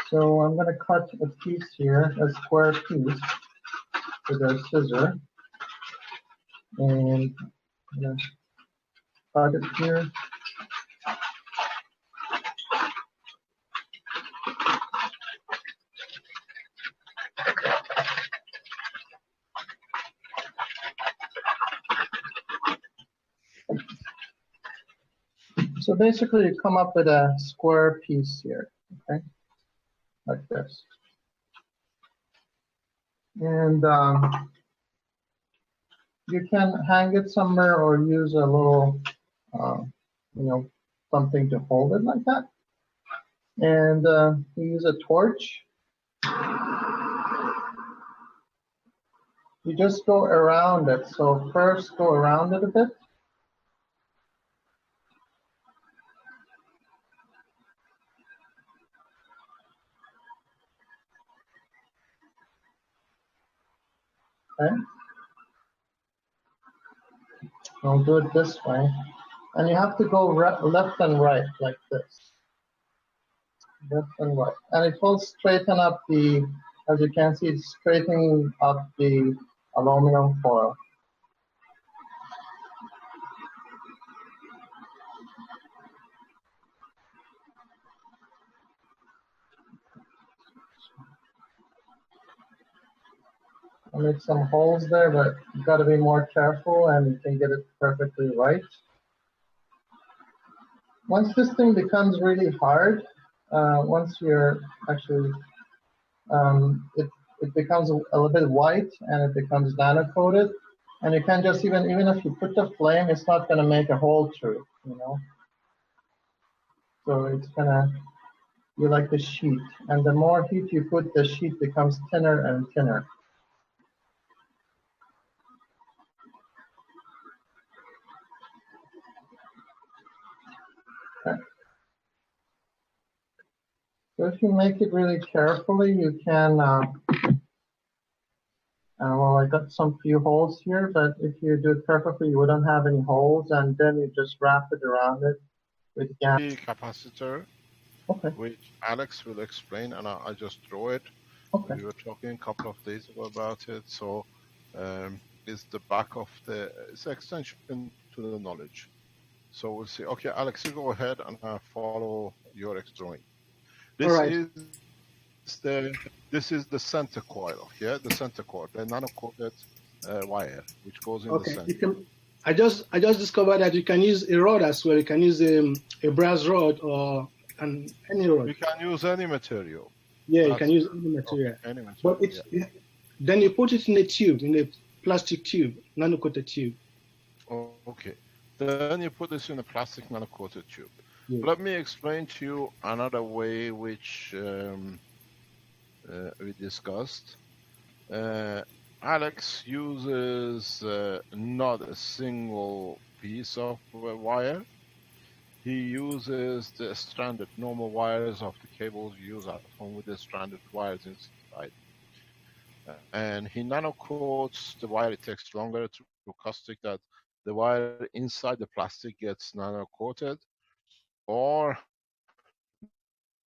So I'm going to cut a piece here, a square piece with a scissor, and I'm going to cut it here. So basically you come up with a square piece here, okay, like this. And you can hang it somewhere or use a little, something to hold it like that. And you use a torch. You just go around it. So first go around it a bit. Okay. I'll do it this way. And you have to go left and right like this. Left and right. And it will straighten up the, as you can see, it's straightening up the aluminum foil. I made some holes there, but you've got to be more careful and you can get it perfectly right. Once this thing becomes really hard, once you're actually, it becomes a little bit white and it becomes nano-coated, and you can just even if you put the flame, it's not going to make a hole through, you know. So it's gonna be like the sheet, and the more heat you put, the sheet becomes thinner and thinner. Okay. So if you make it really carefully, you can, well, I got some few holes here, but if you do it perfectly, you wouldn't have any holes, and then you just wrap it around it with gas. The capacitor, Okay. which Alex will explain, and I just draw it. Okay. We were talking a couple of days ago about it, so it's the back of the, it's an extension to the knowledge. So we'll see. Okay, Alex, you go ahead and follow your drawing. This is the center coil, yeah, the center coil, the nano-coated wire, which goes in the center. I just discovered that you can use a rod as well. You can use a brass rod or any rod. You can use any material. Yeah, you can use any material. Okay, any material. But it's, then you put it in a tube, in a plastic tube, nano-coated tube. Oh, okay. Then you put this in a plastic nano-coated tube. Yeah. Let me explain to you another way which we discussed. Alex uses not a single piece of wire. He uses the stranded normal wires of the cables you use at home with the stranded wires inside. And he nano-coats the wire. It takes longer to caustic that the wire inside the plastic gets nano-coated. Or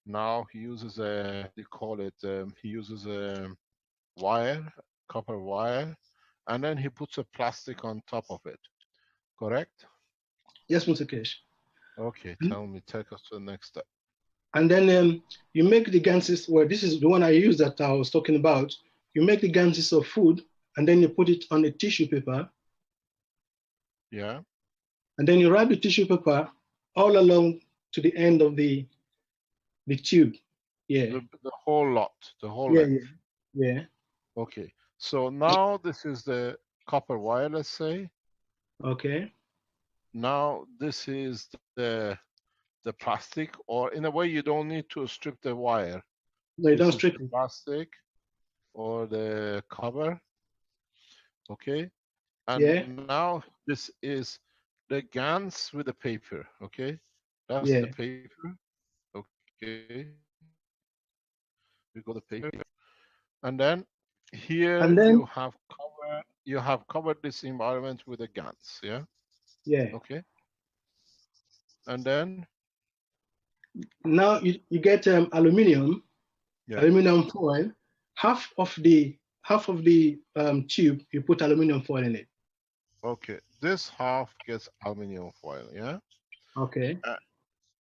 now he uses he uses a wire, copper wire, and then he puts a plastic on top of it. Correct? Yes, Mr. Kesh. Okay, take us to the next step. And then you make the ganses, well, this is the one I used that I was talking about. You make the ganses of food, and then you put it on a tissue paper. Yeah. And then you wrap the tissue paper all along to the end of the tube. Yeah. The whole lot, the whole length. Yeah. Okay. So now this is the copper wire, let's say. Okay. Now this is the plastic, or in a way you don't need to strip the wire. No, you don't strip the plastic or the cover. Okay. And now this is the GANs with the paper. Okay. That's the paper. Okay. We got the paper. And then here you have covered this environment with the GANs. Yeah. Yeah. Okay. And then now you get aluminium. Yeah. aluminum foil. Half of the tube, you put aluminum foil in it. Okay. This half gets aluminum foil. Yeah. Okay. And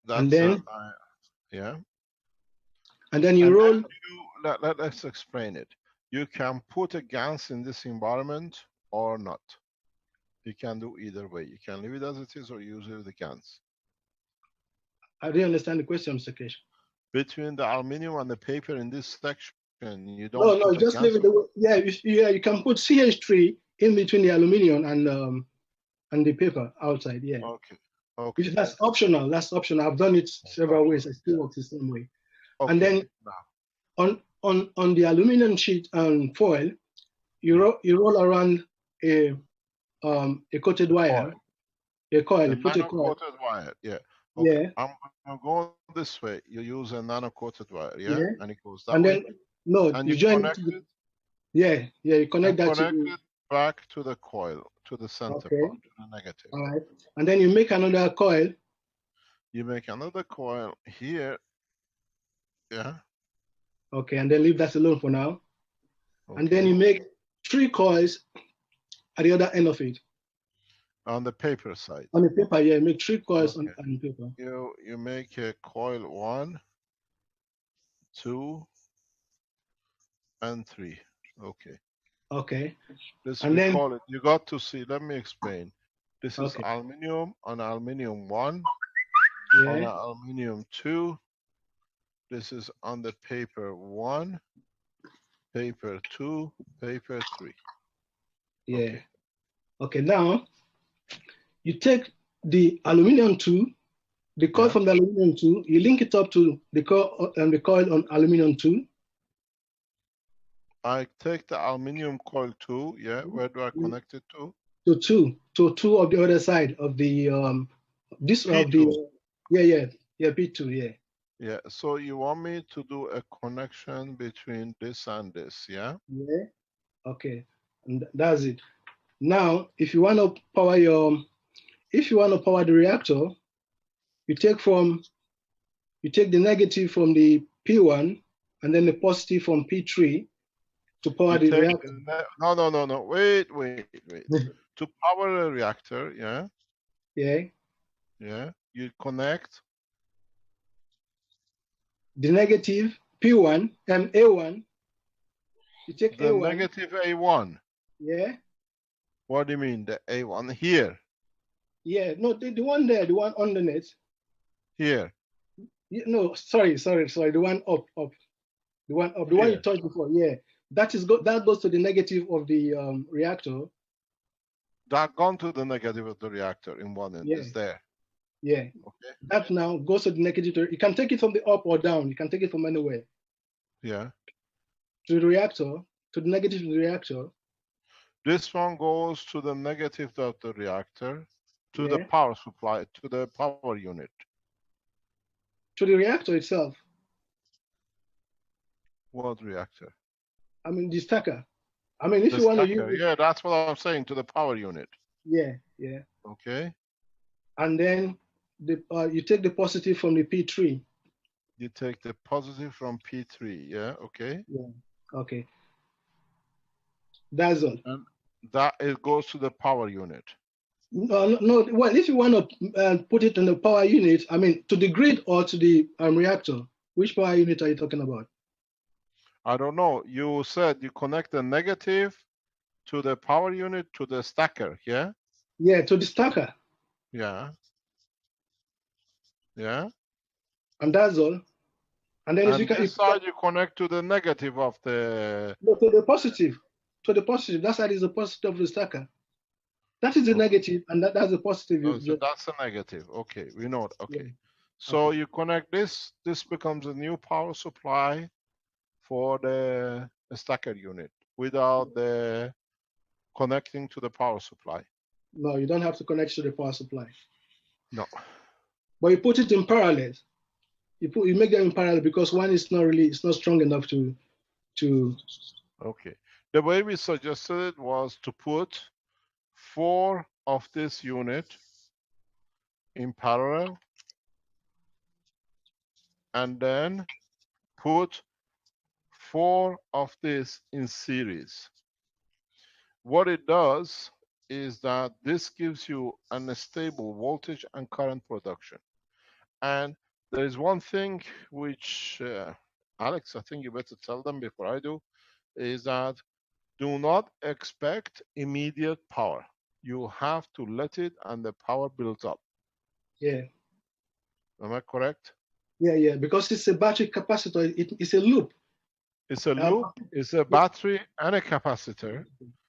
That's then yeah. and then you And roll. then let's explain it. You can put a GANS in this environment or not. You can do either way. You can leave it as it is or use it with the GANS. I didn't understand the question, Mr. Kesh. Between the aluminum and the paper in this section, you don't No, put a just leave GANS. it. Yeah, you can put CH3 in between the aluminum and the paper outside. Yeah. Okay. Okay. That's optional. That's optional. I've done it several ways. It still works the same way. Okay. And then on the aluminum sheet and foil, you roll around a coated wire, a coil. You put a coil. Nano-coated wire. Yeah. Okay. Yeah. I'm gonna go this way. You use a nano-coated wire. Yeah. Yeah. And it goes that And way. then And you you join connect it to it. Yeah. You connect that Connect to it back to the coil, to the center Okay. part, to the negative. All right. And then you make another coil. You make another coil here. Yeah. Okay. And then leave that alone for now. Okay. And then you make 3 coils at the other end of it. On the paper side. On the paper, yeah, make 3 coils on the paper. You make a coil 1, 2, and 3. Okay. Okay. This And we then call it. You got to see. Let me explain. This is Okay. aluminum on aluminum 1, on yeah, aluminum 2. This is on the paper 1, paper 2, paper 3. yeah. Okay. Okay. Now you take the aluminum 2, the coil Yeah. from the aluminum 2, you link it up to the coil on aluminum 2. I take the aluminum coil 2. Yeah. Where do I connect it to? To two of the other side of the this of the P2. yeah P2 yeah. Yeah. So you want me to do a connection between this and this? Yeah. Yeah. Okay. And that's it. Now, if you want to power the reactor, you take the negative from the P1 and then the positive from P3 to power the reactor. No. Wait. To power a reactor, yeah. Yeah. Yeah. You connect The negative P1 and A1. You take the A1. negative A1. Yeah. What do you mean, the A1 here? Yeah. No, the one there, the one underneath. Here. Yeah, no, sorry. The one up. The one up. The one you touched before. Yeah. That goes to the negative of the reactor. That gone to the negative of the reactor in one end. Yeah. Is there. Yeah. Okay. That now goes to the negative. You can take it from the up or down. You can take it from anywhere. Yeah. To the reactor, to the negative of the reactor. This one goes to the negative of the reactor, to the Yeah. power supply, to the power unit. To the reactor itself. What reactor? I mean, the stacker. I mean, if you want to use it. Yeah, that's what I'm saying, to the power unit. Yeah. Okay. And then you take the positive from the P3. You take the positive from P3, yeah, okay. Yeah. Okay. That's all. And that it goes to the power unit. No. Well, if you want to put it in the power unit, I mean, to the grid or to the reactor, which power unit are you talking about? I don't know. You said you connect the negative to the power unit to the stacker, yeah? Yeah, to the stacker. Yeah. Yeah. And that's all. And then this side you connect to the negative of the. No, to the positive. To the positive. That side is the positive of the stacker. That is the negative, and that's the positive. So that's the negative. Okay, we know it. Okay. Yeah. So you connect this. This becomes a new power supply for the stacker unit without the connecting to the power supply. No, you don't have to connect to the power supply. No. But you put it in parallel. You make them in parallel because one is it's not strong enough to. Okay. The way we suggested it was to put 4 of this unit in parallel and then put 4 of this in series. What it does is that this gives you an stable voltage and current production. And there is one thing which, Alex, I think you better tell them before I do, is that do not expect immediate power. You have to let it and the power builds up. Yeah. Am I correct? Yeah, because it's a battery capacitor. It's a loop. It's a loop, it's a battery and a capacitor.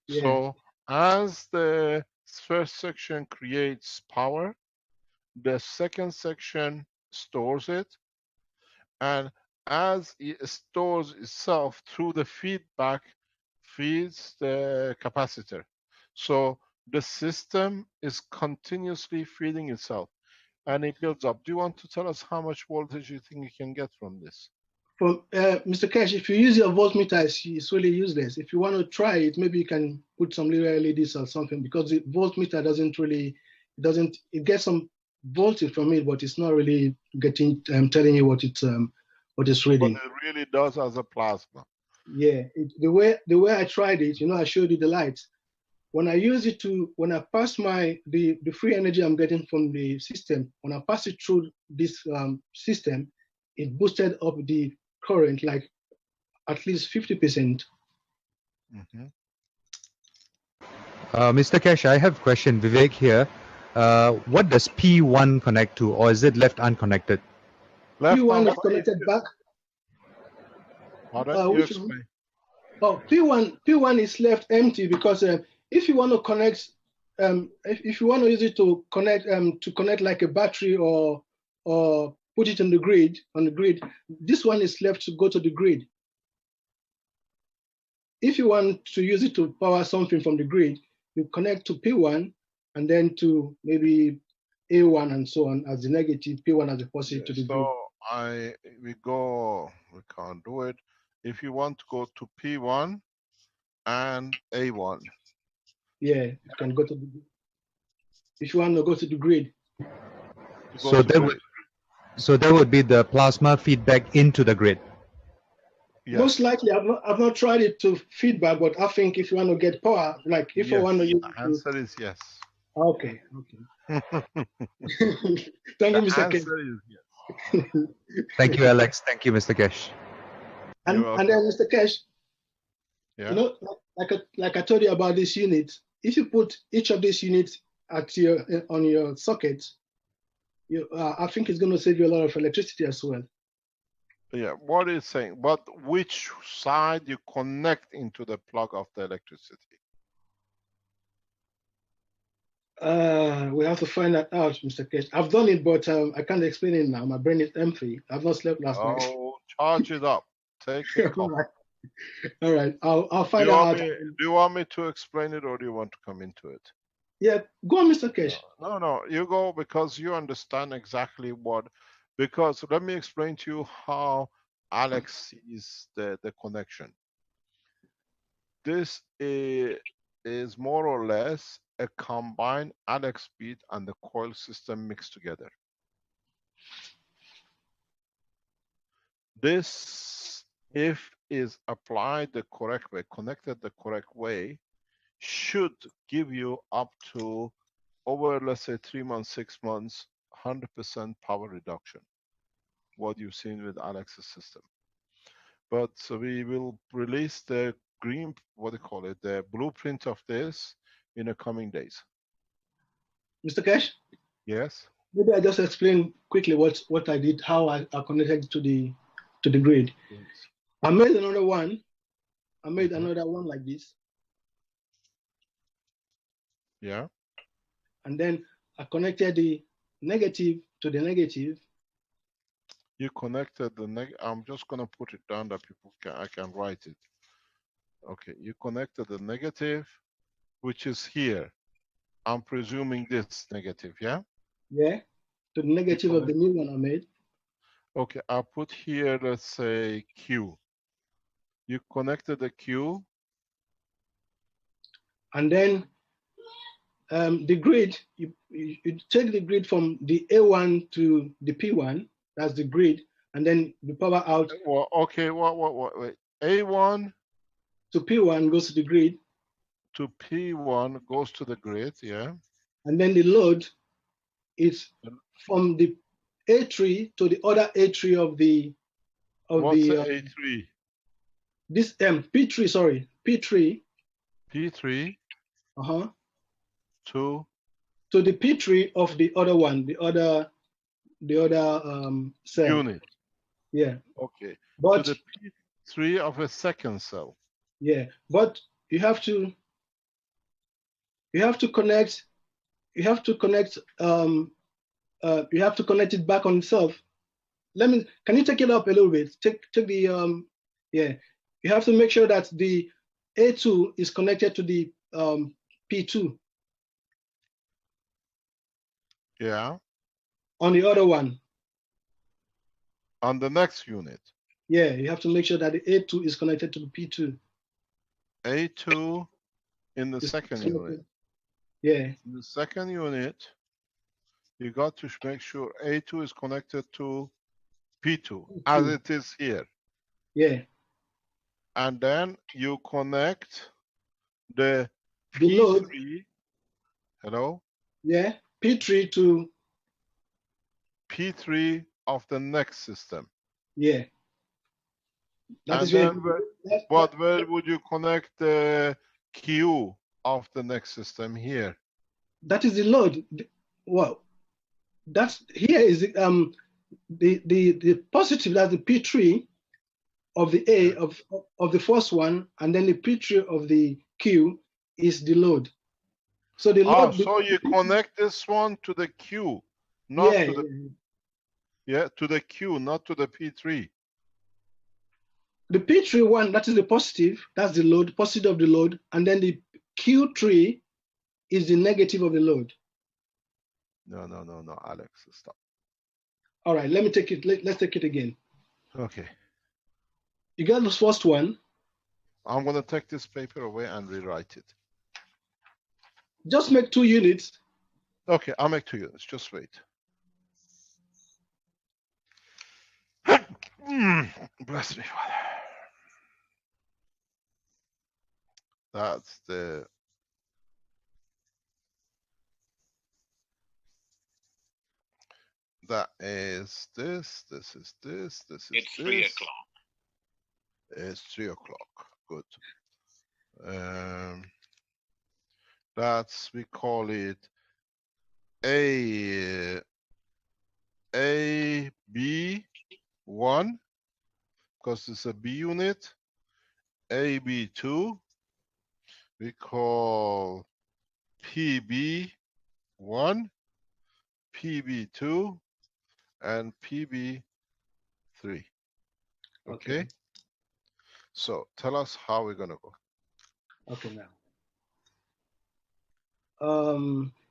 Yeah. So as the first section creates power, the second section stores it, and as it stores itself through the feedback, feeds the capacitor. So the system is continuously feeding itself and it builds up. Do you want to tell us how much voltage you think you can get from this? From Mr. Cash, if you use your voltmeter, it's really useless. If you want to try it, maybe you can put some little LEDs or something, because the voltmeter it gets some voltage from it, but it's not really getting telling you what it's reading. But it really does as a plasma. Yeah, the way I tried it, I showed you the lights. When I use it when I pass the free energy I'm getting from the system, when I pass it through this system, it boosted up the current like at least 50%. Mm-hmm. Mr. Cash, I have a question. Vivek here. What does P1 connect to, or is it left unconnected? P1 is connected back. You explain. Oh, P1 is left empty because if you want to connect, if you want to use it to connect like a battery or put it on the grid, this one is left to go to the grid. If you want to use it to power something from the grid, you connect to P1 and then to maybe A1 and so on as the negative, P1 as the positive to the grid. So we can't do it. If you want to go to P1 and A1. Yeah, you can go to the grid. If you want to go to the grid. So that would be the plasma feedback into the grid. Yes. Most likely, I've not tried it to feedback, but I think if you want to get power, like if yes, I want to use the answer is yes. Okay. Thank you, Mr. Cash. Yes. Thank you, Alex. Thank you, Mr. Cash. And then, Mr. Cash, yeah. Like I told you about this unit, if you put each of these units on your socket, I think it's going to save you a lot of electricity as well. Yeah, what is saying? But which side you connect into the plug of the electricity? We have to find that out, Mr. Cash. I've done it, but I can't explain it now. My brain is empty. I've not slept last night. Oh, charge it up. Take it. All right. I'll find out. Do you want me to explain it, or do you want to come into it? Yeah, go on, Mr. Cash. No, you go, because you understand exactly what. Because let me explain to you how Alex sees the connection. This is more or less a combined Alex bead and the coil system mixed together. This, if is applied the correct way, connected the correct way, should give you up to over, let's say, 3 months, 6 months, 100% power reduction. What you've seen with Alex's system. But so we will release the the blueprint of this in the coming days. Mr. Cash? Yes. Maybe I just explain quickly what I did, how I connected to the grid. Yes. I made another one. I made another one like this. Yeah. And then I connected the negative to the negative. You connected the negative. I'm just going to put it down that I can write it. Okay, you connected the negative, which is here. I'm presuming this negative, yeah? Yeah, to the negative of the new one I made. Okay, I'll put here, let's say, Q. You connected the Q. And then the grid, you take the grid from the A1 to the P1, that's the grid, and then the power out. Well, okay, wait. A1 to P1 goes to the grid, to P1 goes to the grid, yeah. and then the load is from the A3 to the other A3 of the What's the A3? This P3, sorry, P3. P3 to the P3 of the other one, the other cell. unit. Yeah. Okay. But to the P3 of a second cell. Yeah, but you have to connect. You have to connect. You have to connect it back on itself. Can you take it up a little bit? Take the yeah. You have to make sure that the A2 is connected to the P2. Yeah. On the other one. On the next unit. Yeah, you have to make sure that the A2 is connected to the P2. A2 in the second unit. Yeah. In the second unit, you got to make sure A2 is connected to P2, as it is here. Yeah. And then you connect the P3. Load. Hello? Yeah. P3 to P3 of the next system. Yeah. Where would you connect the Q of the next system here? That is the load. Well, that's here is the positive. That's the P3 of the A of the first one, and then the P3 of the Q is the load. So the load. So you connect this one to the Q, not to the to the Q, not to the P3. The P3 one, that is the positive. That's the load, positive of the load, and then the Q3 is the negative of the load. No, Alex, stop. All right, let me take it. Let's take it again. Okay. You got this first one. I'm going to take this paper away and rewrite it. Just make 2 units. Okay, I'll make 2 units. Just wait. Bless me, Father. That's the... That is this, this is this, this is this. It's 3 o'clock. It's 3 o'clock. Good. We call it AB1, because it's a B unit. AB2, we call PB1, PB2, and PB3. Okay? So tell us how we're gonna go. Okay, now.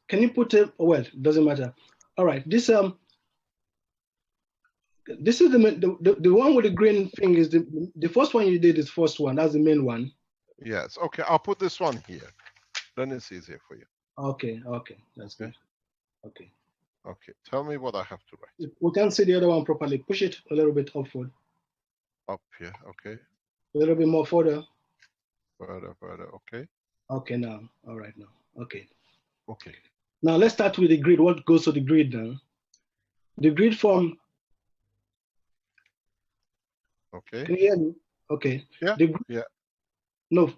Can you put it? Well, it doesn't matter. All right. This is the one with the green thing is the first one you did is first one. That's the main one. Yes. Okay. I'll put this one here. Then it's easier for you. Okay. That's good. Okay. Okay. Tell me what I have to write. We can't see the other one properly. Push it a little bit upward. Up here. Okay. A little bit more further. Further. Okay. Okay. Now. All right. Now. Okay. Okay. Now let's start with the grid. What goes to the grid now? The grid from. Okay. Can you hear me? Okay. Yeah. Yeah. No.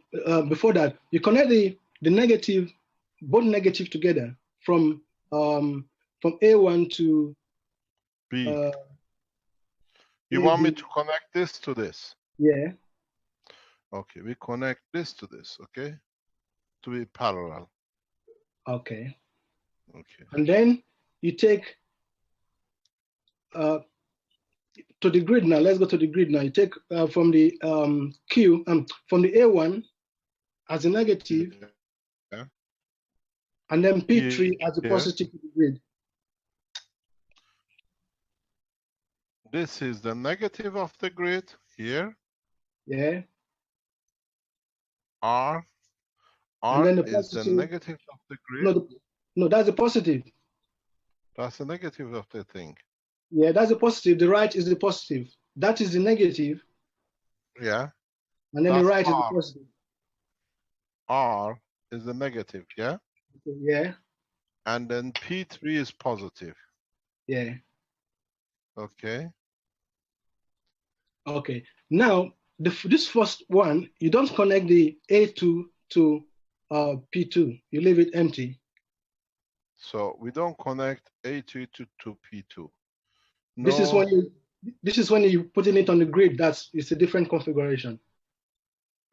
Before that, you connect the negative, both negative together from A1 to B. You want me to connect this to this? Yeah. Okay. We connect this to this. Okay. To be parallel. Okay. Okay. And then you take to the grid now. Let's go to the grid now. You take from the Q from the A1 as a negative, yeah. And then P3 as a positive to the grid. This is the negative of the grid here. Yeah. R. And then the is the negative of the grid. No, that's a positive. That's the negative of the thing. Yeah, that's a positive. The right is the positive. That is the negative. Yeah. And then the That's right is the R. positive. R is the negative, yeah? Yeah, And then P3 is positive. yeah. Okay. Okay. Now, this first one, you don't connect the A2 to P2. You leave it empty. So we don't connect A2 to P2. This is No. when you putting it on the grid. It's a different configuration.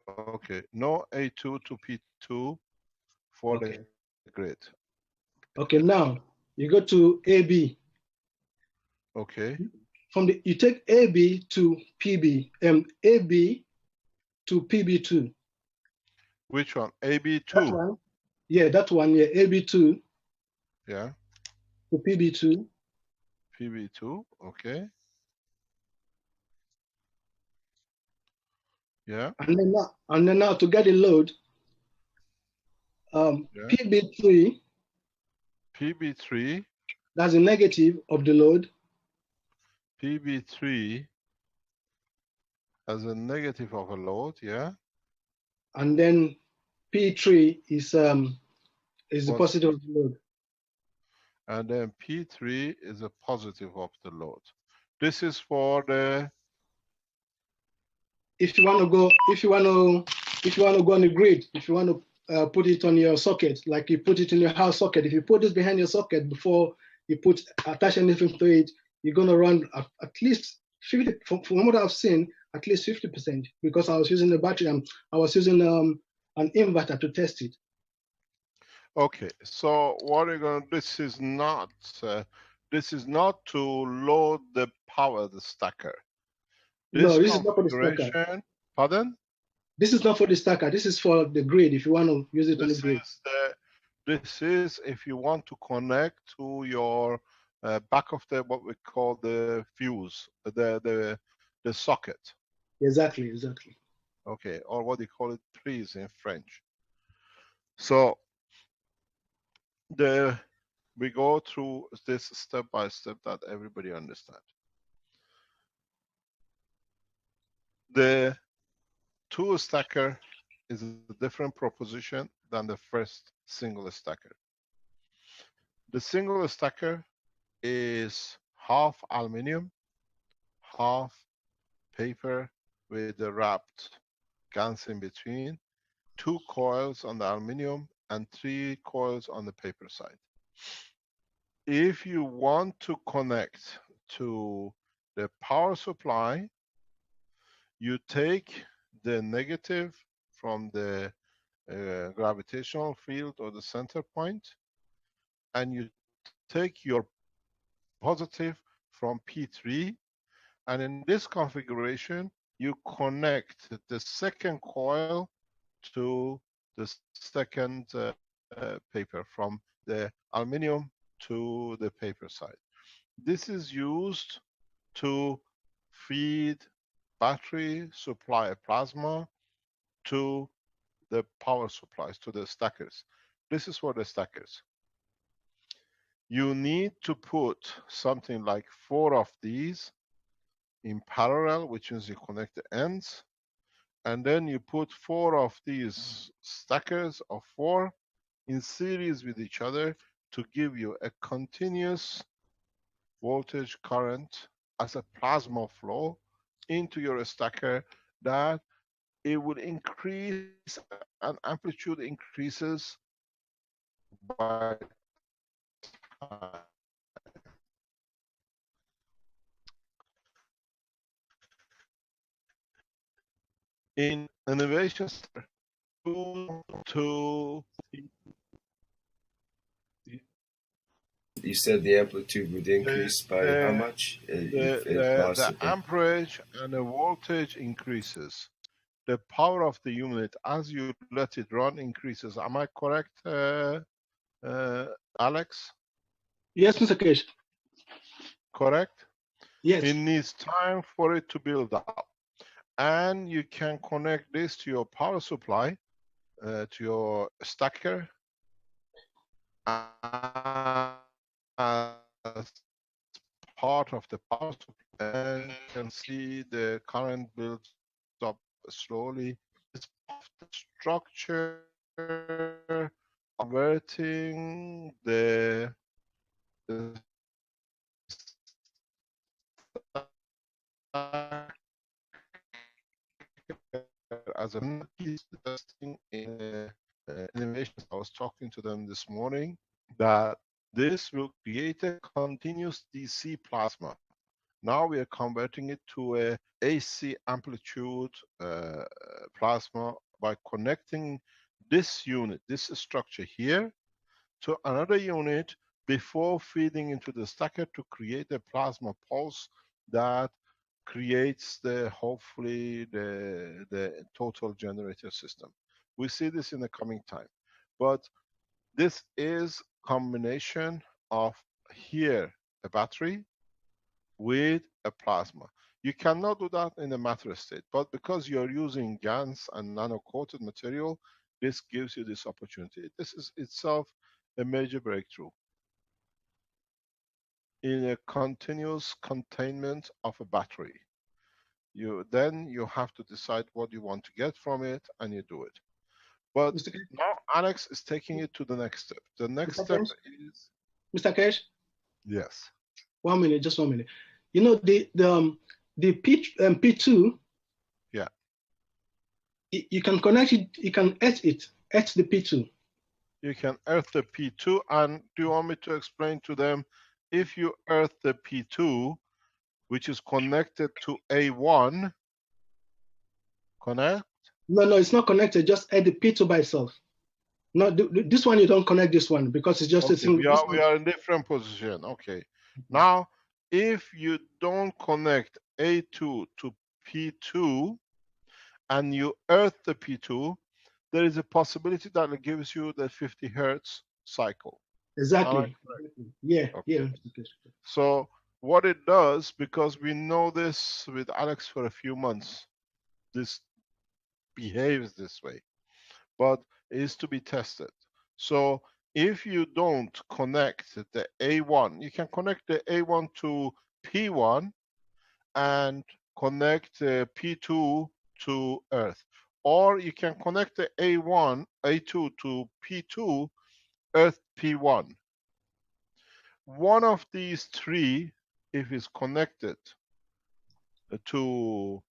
Okay. No A2 to P2 for Okay. the grid. Okay. Now you go to AB. Okay. You take AB to PB. AB to PB2. Which one? That AB2. one. Yeah, that one. Yeah, AB2 Yeah. to PB2. PB2. Okay. Yeah. And then now to get the load, Yeah. PB3. PB3. That's the negative of the load. PB3 as a negative of a load. Yeah. And then P3 is the positive of the load. And then P3 is a positive of the load. This is for the. If you want to go on the grid, if you want to put it on your socket, like you put it in your house socket, if you put this behind your socket before you attach anything to it, you're going to run at least 50. From what I've seen, at least 50%, because I was using the battery and I was using an inverter to test it. Okay, so what are you going to? This is not to load the power the stacker. No, This this is not for the stacker. configuration. Pardon? This is not for the stacker. This is for the grid. If you want to use it on the grid. This is if you want to connect to your back of the what we call the fuse, the socket. Exactly. Okay, or what they call it prise in French. So we go through this step by step that everybody understand. The two stacker is a different proposition than the first single stacker. The single stacker is half aluminium, half paper with the wrapped guns in between, 2 coils on the aluminium and 3 coils on the paper side. If you want to connect to the power supply, you take the negative from the gravitational field or the center point, and you take your positive from P3, and in this configuration, you connect the second coil to the second paper from the aluminium to the paper side. This is used to feed battery, supply plasma to the power supplies, to the stackers. This is for the stackers. You need to put something like 4 of these in parallel, which means you connect the ends, and then you put 4 of these stackers of 4 in series with each other to give you a continuous voltage current as a plasma flow into your stacker, that it will increase and amplitude increases by time. In innovation center, to You said the amplitude would increase by how much if it lost the it? amperage and the voltage increases. The power of the unit as you let it run increases. Am I correct, Alex? Yes, Mr. Kesh. Correct? Yes. It needs time for it to build up. And you can connect this to your power supply, to your stacker, as part of the power supply, and you can see the current builds up slowly. It's part of the structure converting the as a piece testing in innovations. I was talking to them this morning that this will create a continuous DC plasma. Now we are converting it to a AC amplitude plasma by connecting this unit, this structure here, to another unit before feeding into the stacker to create a plasma pulse that creates the hopefully the total generator system. We see this in the coming time, but this is combination of here a battery with a plasma. You cannot do that in the matter state, but because you're using GaNs and nano-coated material, this gives you this opportunity. This is itself a major breakthrough in a continuous containment of a battery. Then you have to decide what you want to get from it, and you do it. But now Alex is taking it to the next step. The next Mr. step Kesh? is... Mr. Kesh? Yes. 1 minute, just 1 minute. You know the P2. Yeah. You can connect it. You can etch the P2. You can earth the P2, and do you want me to explain to them, if you earth the P2, which is connected to A1, connect? No, it's not connected. Just add the P2 by itself. No, this one you don't connect this one because it's just Okay, a single. we are in different position. Okay. Now, if you don't connect A2 to P2 and you earth the P2, there is a possibility that it gives you the 50 Hertz cycle. Exactly. Yeah, okay. yeah. So what it does, because we know this with Alex for a few months, this behaves this way, but it is to be tested. So if you don't connect the A1, you can connect the A1 to P1 and connect the P2 to Earth. Or you can connect the A2 to P2, Earth P1. One of these three, if it's connected to,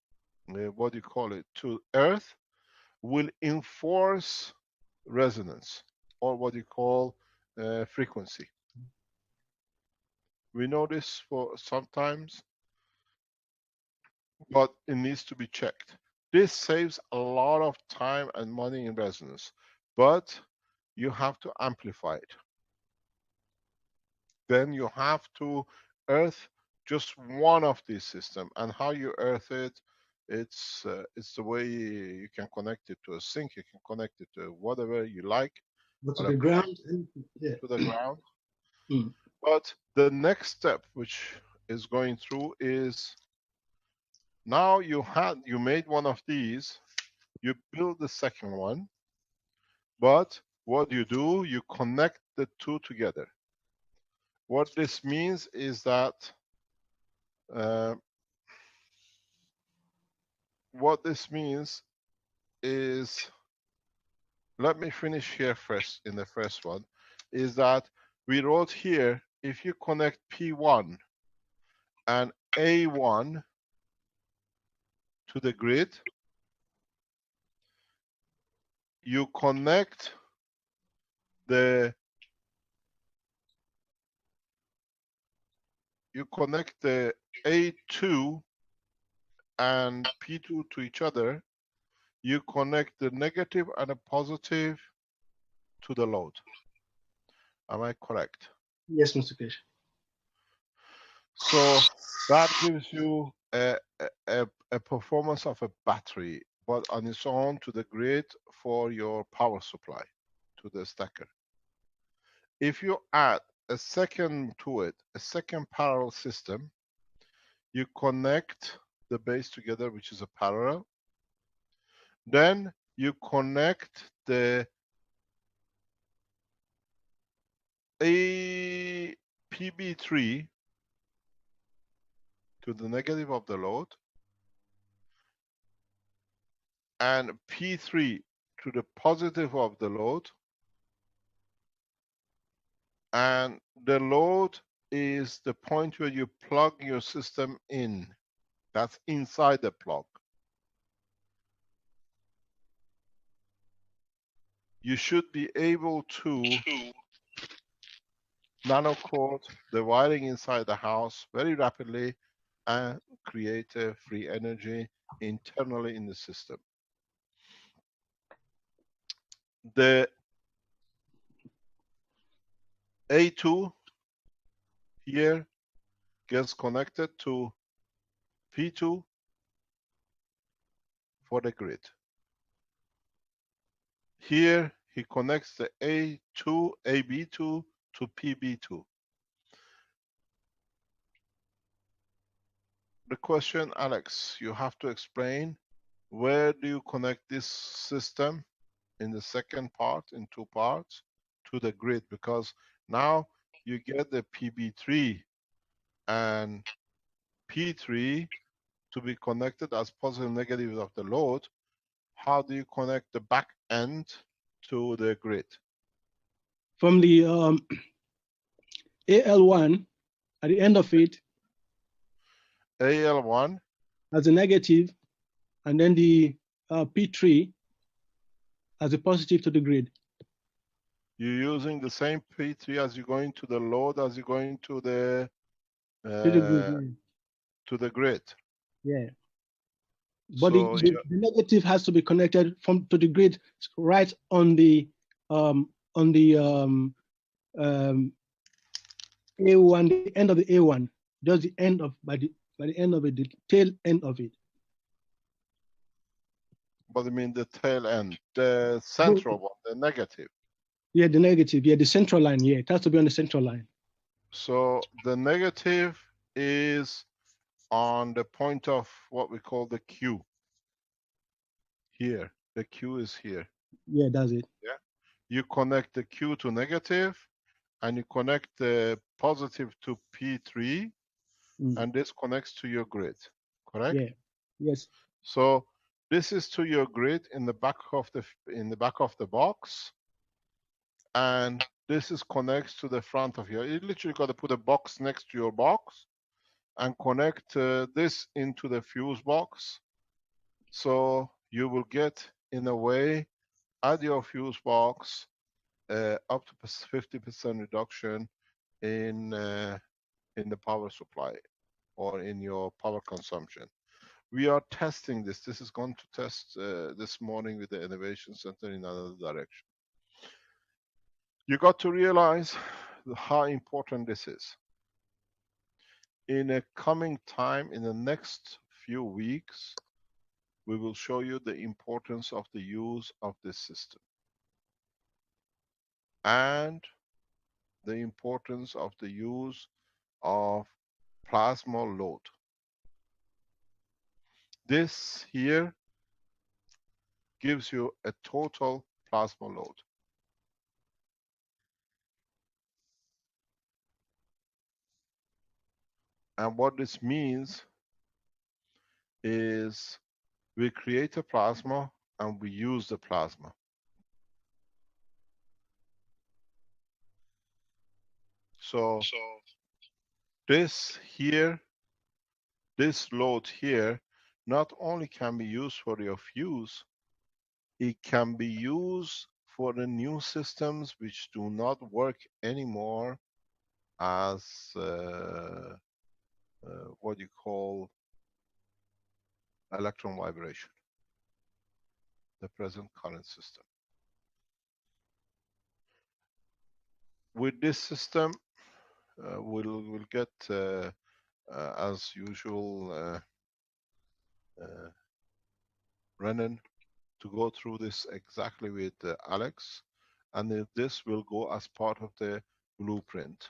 what do you call it, to Earth, will enforce resonance, or what you call frequency. We know this for sometimes, but it needs to be checked. This saves a lot of time and money in resonance, but you have to amplify it. Then you have to earth just one of these systems, and how you earth it, it's the way you can connect it to a sink, you can connect it to whatever you like. Go to the ground. Yeah. To the ground. Mm. But the next step, which is going through, is now you made one of these, you build the second one, but what you do, you connect the two together. What this means is that let me finish here first, in the first one, is that we wrote here, if you connect P1 and A1 to the grid, you connect the A2 and P2 to each other, you connect the negative and a positive to the load. Am I correct? Yes, Mr. Kesh. So that gives you a performance of a battery, but on its own to the grid for your power supply to the stacker. If you add a second to it, a second parallel system, you connect the base together, which is a parallel. Then you connect the PB3 to the negative of the load. and P3 to the positive of the load, and the load is the point where you plug your system in. That's inside the plug. You should be able to nanocoat the wiring inside the house very rapidly and create a free energy internally in the system. The A2 here gets connected to P2 for the grid. Here he connects the A2, AB2 to PB2. The question, Alex, you have to explain, where do you connect this system in the second part, in two parts, to the grid? Because now you get the PB3 and P3 to be connected as positive and negative of the load. How do you connect the back end to the grid? From the AL1, at the end of it, AL1 as a negative, and then the P3 as a positive to the grid. you're using the same P3 as you're going to the load, as you're going to the To the grid, yeah. to the grid. Yeah. But So the negative has to be connected to the grid right on the A1, the end of the A1, just the end of by the end of it, the tail end of it. But I mean the tail end, the central one, the negative. Yeah, the negative, yeah, the central line, yeah, it has to be on the central line. So the negative is on the point of what we call the Q. Here, the Q is here. Yeah, that's it. Yeah, you connect the Q to negative, and you connect the positive to P3, and this connects to your grid, correct? Yeah. Yes. So this is to your grid in the back of the box, and this is connects to the front of your. You literally got to put a box next to your box and connect this into the fuse box. So you will get, in a way, at your fuse box up to 50% reduction in the power supply or in your power consumption. We are testing this. This is going to test this morning with the Innovation Center in another direction. You got to realize how important this is. In a coming time, in the next few weeks, we will show you the importance of the use of this system and the importance of the use of plasma load. This here gives you a total plasma load. And what this means is we create a plasma and we use the plasma. So this here, this load here, not only can be used for your fuse, it can be used for the new systems which do not work anymore as what you call electron vibration, the present current system. With this system, we'll get, as usual, Renan to go through this exactly with Alex, and this will go as part of the blueprint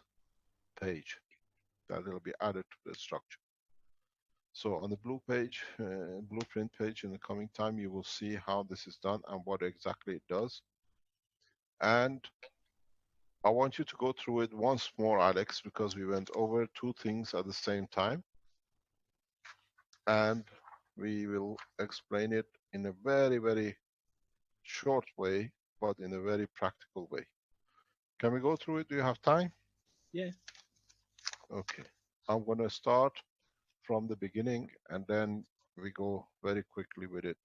page that will be added to the structure. So on the blueprint page in the coming time, you will see how this is done and what exactly it does. And I want you to go through it once more, Alex, because we went over two things at the same time. And we will explain it in a very, very short way, but in a very practical way. Can we go through it? Do you have time? Yeah. Okay. I'm going to start from the beginning and then we go very quickly with it.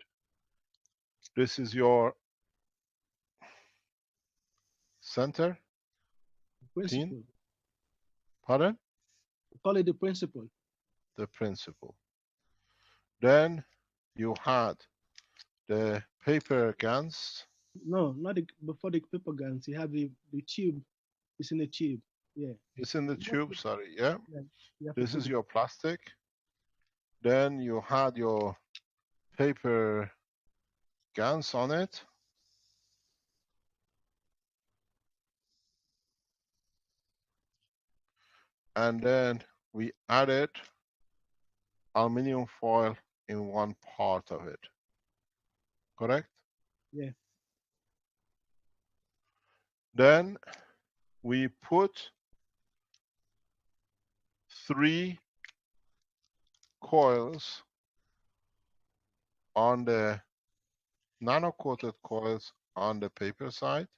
This is your center. Principle. Pardon? Call it the principle. The principle. Then you had the paper guns. No, not the, before the paper guns. You have the tube. It's in the tube. Yeah. It's in the tube, sorry, yeah. This is your plastic. Then you had your paper guns on it. And then we added aluminum foil in one part of it. Correct? Yeah. Then we put 3 coils on the nano-coated coils on the paper side.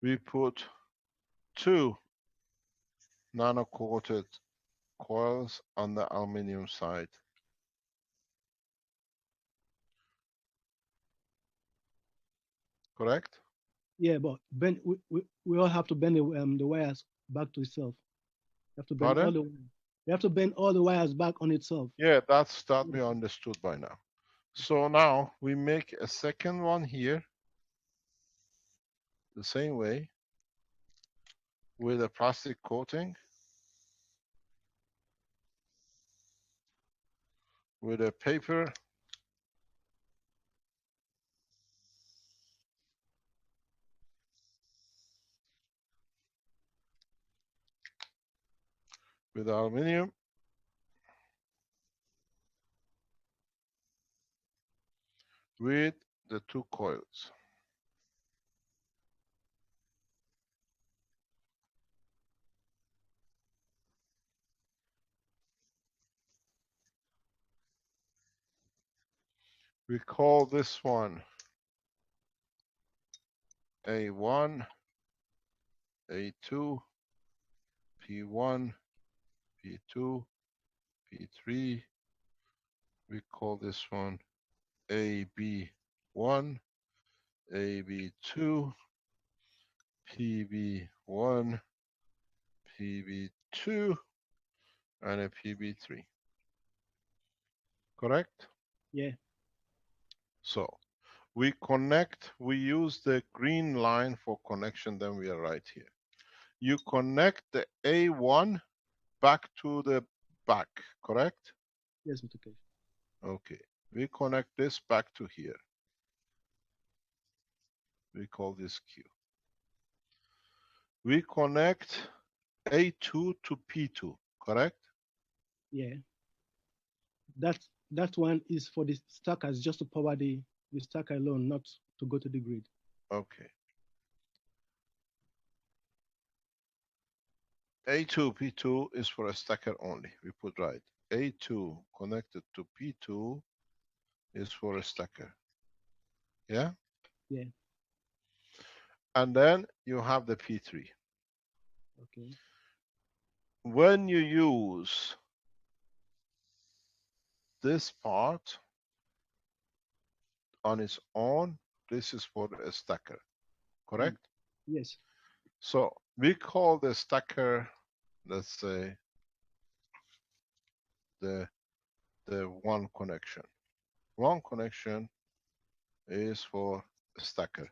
We put 2 nano-coated coils on the aluminum side. Correct? Yeah, but bend, we all have to bend the wires back to itself. You have to bend all the. You have to bend all the wires back on itself. Yeah, that we understood by now. So now we make a second one here, the same way, with a plastic coating, with a paper, with aluminum, with the 2 coils. We call this one A1, A2, P1, P2, P3. We call this one AB1, AB2, PB1, PB2, and a PB3. Correct? Yeah. So we connect, we use the green line for connection, then we are right here. You connect the A1 back to the back, correct? Yes, Mr. K. Okay. We connect this back to here. We call this Q. We connect A2 to P2, correct? Yeah. That one is for the stackers, just to power the stacker alone, not to go to the grid. Okay. A2, P2 is for a stacker only. We put right. A2 connected to P2 is for a stacker. Yeah? Yeah. And then you have the P3. Okay. When you use this part on its own, this is for a stacker. Correct? Yes. So we call the stacker, let's say, the one connection. One connection is for a stacker.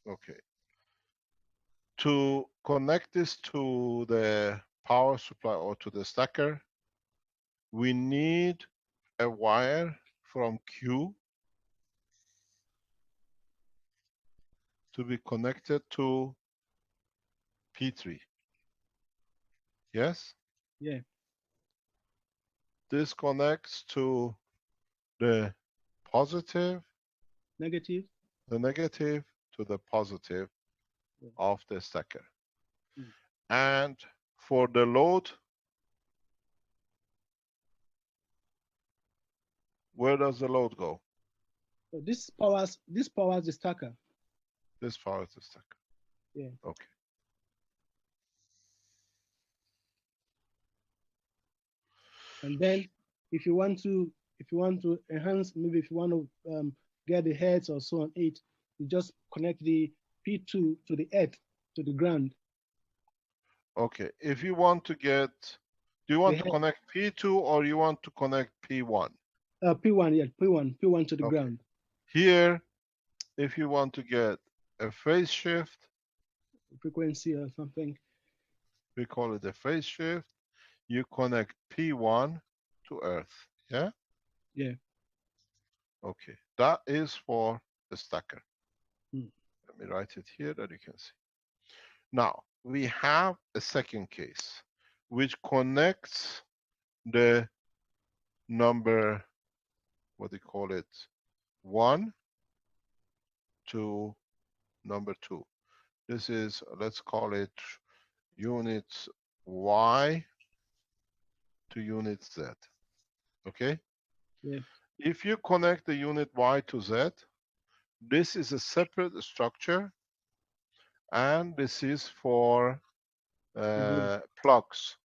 Okay. To connect this to the power supply or to the stacker, we need a wire from Q to be connected to P3. Yes? Yeah. This connects to the positive, Negative. the negative to the positive, of the stacker. Mm. And for the load, where does the load go? So this powers the stacker. This powers the stacker. Yeah. Okay. And then if you want to enhance, maybe if you want to get the heads or so on it, you just connect the P2 to the earth, to the ground. Okay. If you want to get, do you want to connect P2 or you want to connect P1? P1, yeah, P1 to the Okay. ground. Here, if you want to get a phase shift, Frequency or something. we call it a phase shift, you connect P1 to Earth. Yeah? Yeah. Okay. That is for the stacker. Hmm. Let me write it here that you can see. Now, we have a second case which connects the number, what do you call it, 1 to number 2. This is, let's call it units Y to unit Z. Okay? Yeah. If you connect the unit Y to Z, this is a separate structure, and this is for plugs,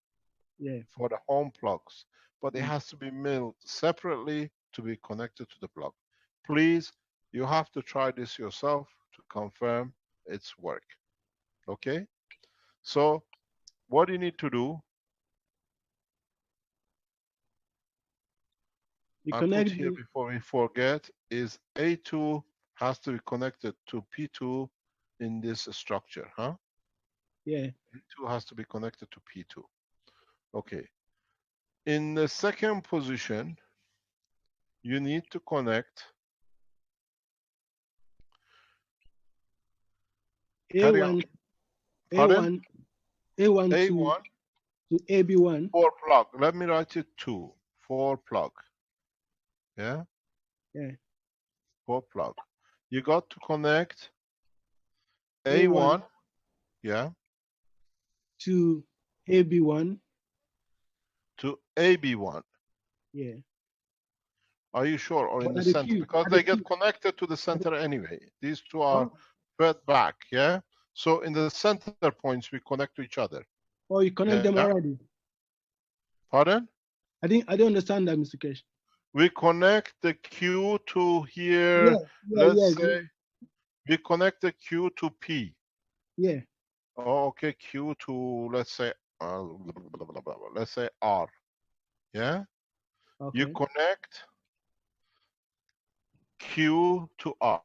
Yeah. for the home plugs. But it Mm. has to be milled separately to be connected to the plug. Please, you have to try this yourself to confirm its work. Okay? So, what you need to do, You I put connect here before we forget, is A2 has to be connected to P2 in this structure, huh? Yeah. P2 has to be connected to P2. Okay. In the second position, you need to connect. A1, Pardon? A1 A1 to AB1. 4 plug. Let me write it 2. 4 plug. Yeah? Yeah. 4 plug. You got to connect A1 A1. Yeah. to AB1. To AB1. Yeah. Are you sure? Or in But the at the center? Q, Because at the they get Q. connected to the center anyway. These two are Oh, fed back. Yeah? So in the center points, we connect to each other. oh, you connect them Yeah? already. Pardon? I didn't understand that, Mr. Kesh. We connect the Q to here. Yeah. Let's say we connect the Q to P. Yeah. Oh, okay, Q to, let's say R. Yeah? Okay. You connect Q to R.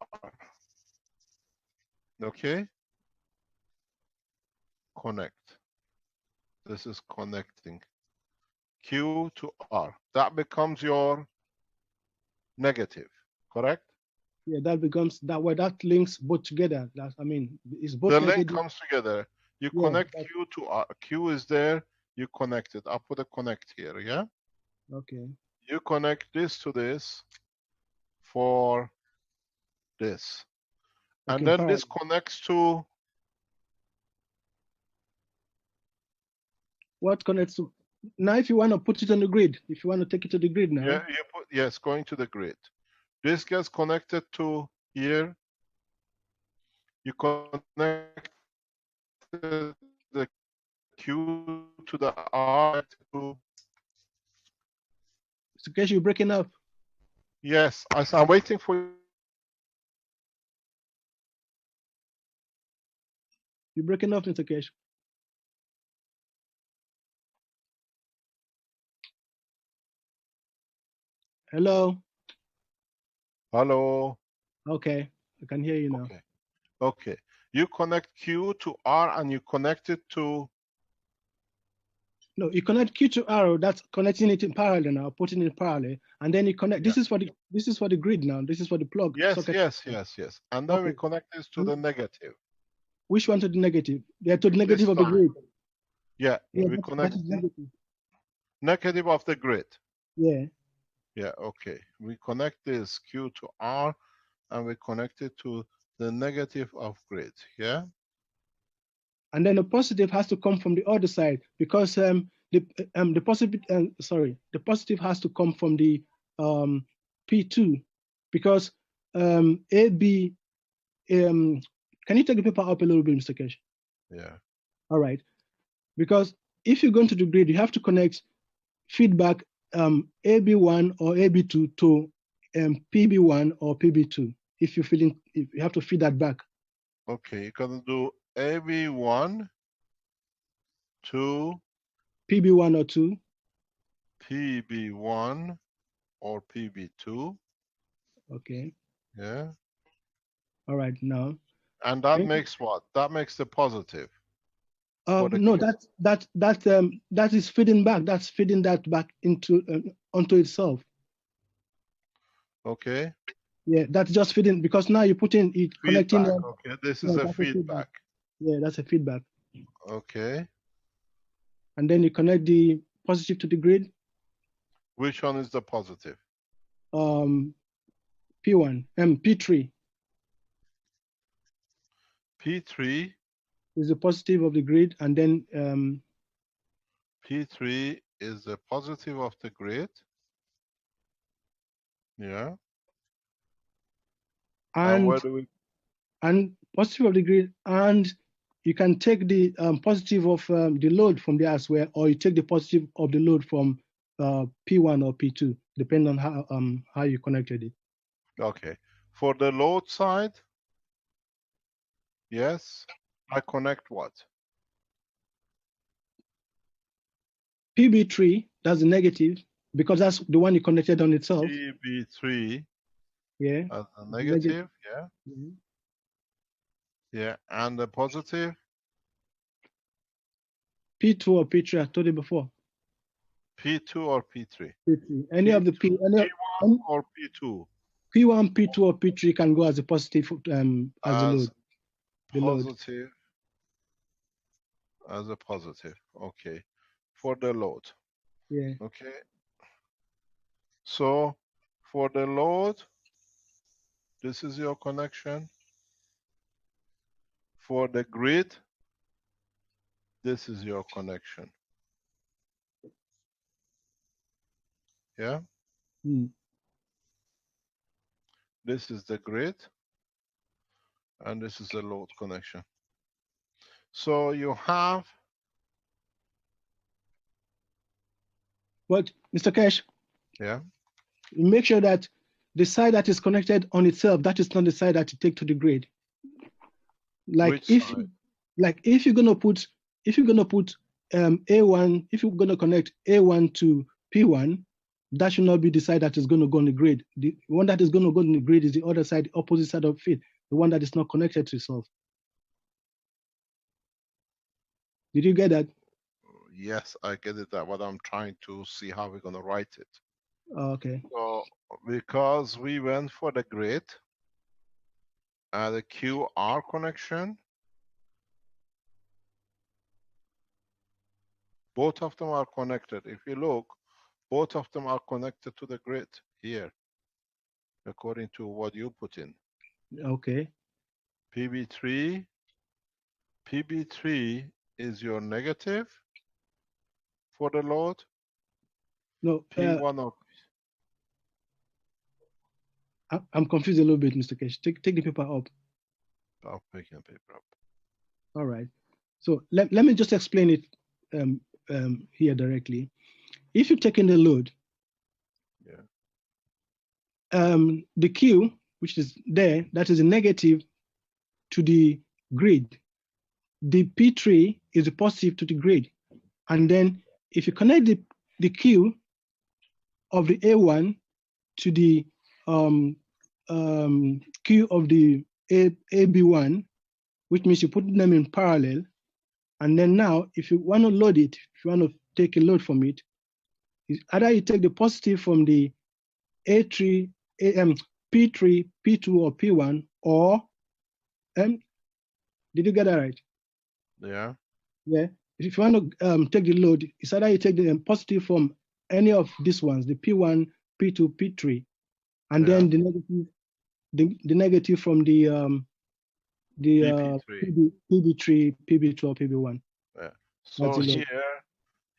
Okay? Connect. This is connecting. Q to R. That becomes your negative, correct? Yeah, that becomes that way. That links both together. It's both The negative. link comes together. You Yeah. connect Q to R. Q is there. You connect it. I'll put a connect here, yeah? Okay. You connect this to this for this. And then this connects to what connects to now? If you want to put it on the grid, if you want to take it to the grid now. yeah, you put, yes, going to the grid. This gets connected to here. You connect the Q to the R to. In case you're breaking up. Yes, I'm waiting for you. You're breaking up, Mr. Kesh. Hello. Hello. Okay, I can hear you now. Okay. Okay. You connect Q to R and you connect it to. No, you connect Q to R. That's connecting it in parallel now, putting it in parallel, and then you connect. Yeah. This is for the grid now. This is for the plug Yes, socket. yes. And then we connect this to the negative. Which one to the negative? Yeah, to the negative This of the line. grid. Yeah, we that connect is negative. negative of the grid. Yeah. Yeah, okay. We connect this Q to R and we connect it to the negative of grid. Yeah? and then the positive has to come from the other side, because the positive has to come from the P2, because AB. Can you take the paper up a little bit, Mr. Kesh? Yeah. All right. Because if you're going to the grid, you have to connect feedback AB1 or AB2 to PB1 or PB2. If you have to feed that back. Okay, you're gonna do AB1 to PB1 or 2. PB1 or PB2. Okay. Yeah. All right. Now. And that makes what? That makes the positive. No, that is feeding back. That's feeding that back into onto itself. Okay. Yeah, that's just feeding, because now you're putting it connecting. Okay, this is a feedback. Yeah, that's a feedback. Okay. And then you connect the positive to the grid. Which one is the positive? P1, P3. P3 is the positive of the grid, and then P3 is the positive of the grid. Yeah. And where do we? And positive of the grid, and you can take the positive of the load from there as well, or you take the positive of the load from P1 or P2, depending on how you connected it. Okay. For the load side, yes, I connect what? PB3, that's the negative, because that's the one you connected on itself. PB3, yeah, as a negative, yeah. Mm-hmm. Yeah, and the positive? P2 or P3, I told you before. P2 or P3? P3. Any of the P1 or P2? P1, P2, or P3 can go as a positive as the load. The positive load. As a positive, okay. For the load. Yeah. Okay. So for the load, this is your connection. For the grid, this is your connection. Yeah. This is the grid, and this is the load connection. So you have. But Mr. Kesh. Yeah. Make sure that the side that is connected on itself, that is not the side that you take to the grid. Like if you're gonna put A1, if you're gonna connect A1 to P1, that should not be the side that is gonna go on the grid. The one that is gonna go on the grid is the other side, the opposite side of it, the one that is not connected to itself. Did you get that? Yes, I get it. That what I'm trying to see how we're gonna write it. Okay. So because we went for the grid, the QR connection, both of them are connected. If you look, both of them are connected to the grid here, according to what you put in. Okay. PB3 is your negative for the load. No. P1 of. I'm confused a little bit, Mr. Kesh. Take the paper up. I'll pick the paper up. All right. So let me just explain it here directly. If you're taking the load, the Q, which is there, that is a negative to the grid. The P3 is a positive to the grid. And then if you connect the Q of the A1 to the Q of the AB1, which means you put them in parallel. And then now, if you want to load it, if you want to take a load from it, either you take the positive from the A3, P3, P2, or P1, or did you get that right? Yeah. Yeah. If you want to take the load, it's either you take the positive from any of these ones, the P1, P2, P3, and then the negative from the the PP3. PB3, PB2, PB1. Yeah. So That's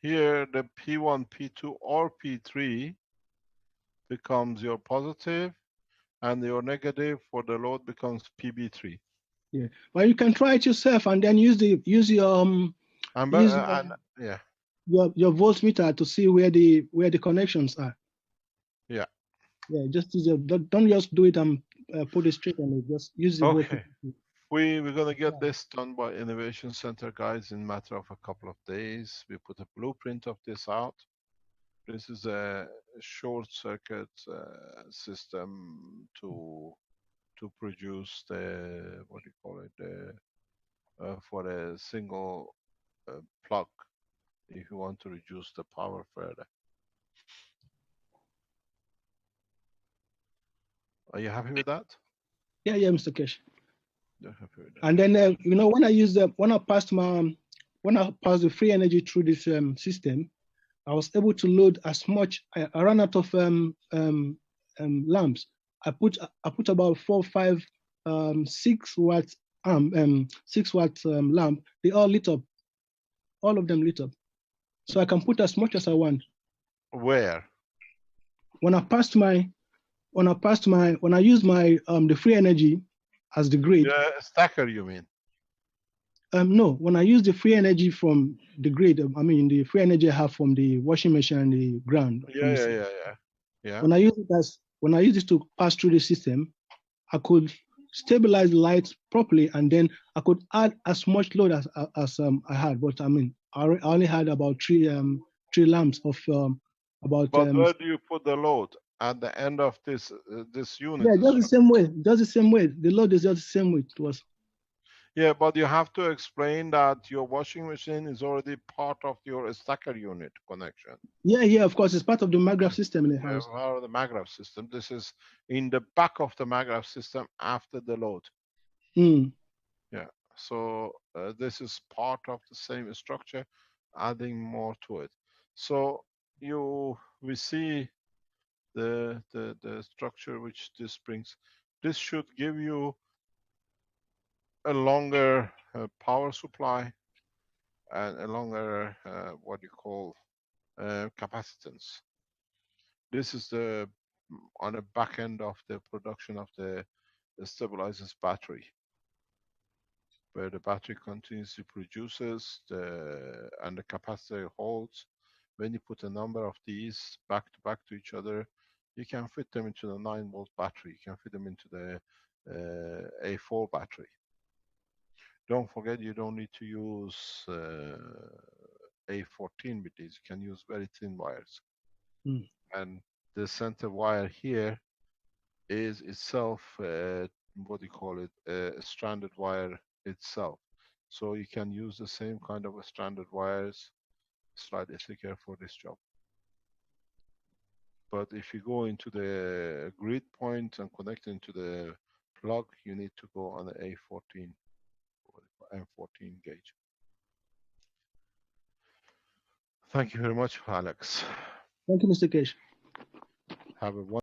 here the P1, P2, or P3 becomes your positive, and your negative for the load becomes PB3. Yeah, well, you can try it yourself and then use your Yeah. your voltmeter to see where the connections are. Yeah. Yeah, just use don't just do it and put it straight on it. Just use the Okay. voltmeter. We're gonna get this done by Innovation Center guys in a matter of a couple of days. We put a blueprint of this out. This is a short circuit system to produce the, what do you call it, for a single plug if you want to reduce the power further. Are you happy with that? Yeah, Mr. Kesh. You're happy with that. And then when I passed the free energy through this system, I was able to load as much. I ran out of lamps. I put about 4, 5, 6 watt 6-watt lamp. They all lit up. All of them lit up. So I can put as much as I want. Where? When I used my the free energy as the grid. Yeah, stacker, you mean? No, when I use the free energy from the grid, I mean the free energy I have from the washing machine and the ground. Yeah. When I use it to pass through the system, I could stabilize the lights properly, and then I could add as much load as I had. But I mean, I only had about three lamps of about. But where do you put the load? At the end of this unit? Yeah, just the same way. Just the same way. The load is just the same way it was. Yeah, but you have to explain that your washing machine is already part of your stacker unit connection. Yeah, of course. It's part of the MAGRAPH system in the house. Part of the MAGRAPH system. This is in the back of the MAGRAPH system after the load. Yeah, so this is part of the same structure, adding more to it. So we see the structure which this brings. This should give you a longer power supply and a longer what you call capacitance. This is on the back end of the production of the stabilizers battery, where the battery continuously produces and the capacitor holds. When you put a number of these back to each other, you can fit them into the 9-volt battery. You can fit them into the A4 battery. Don't forget, you don't need to use A14 with these. You can use very thin wires. And the center wire here is itself, what do you call it, a stranded wire itself. So you can use the same kind of stranded wires, slightly thicker for this job. But if you go into the grid point and connect into the plug, you need to go on the A14, M14 gauge. Thank you very much, Alex. Thank you, Mr. Kesh. Have a wonderful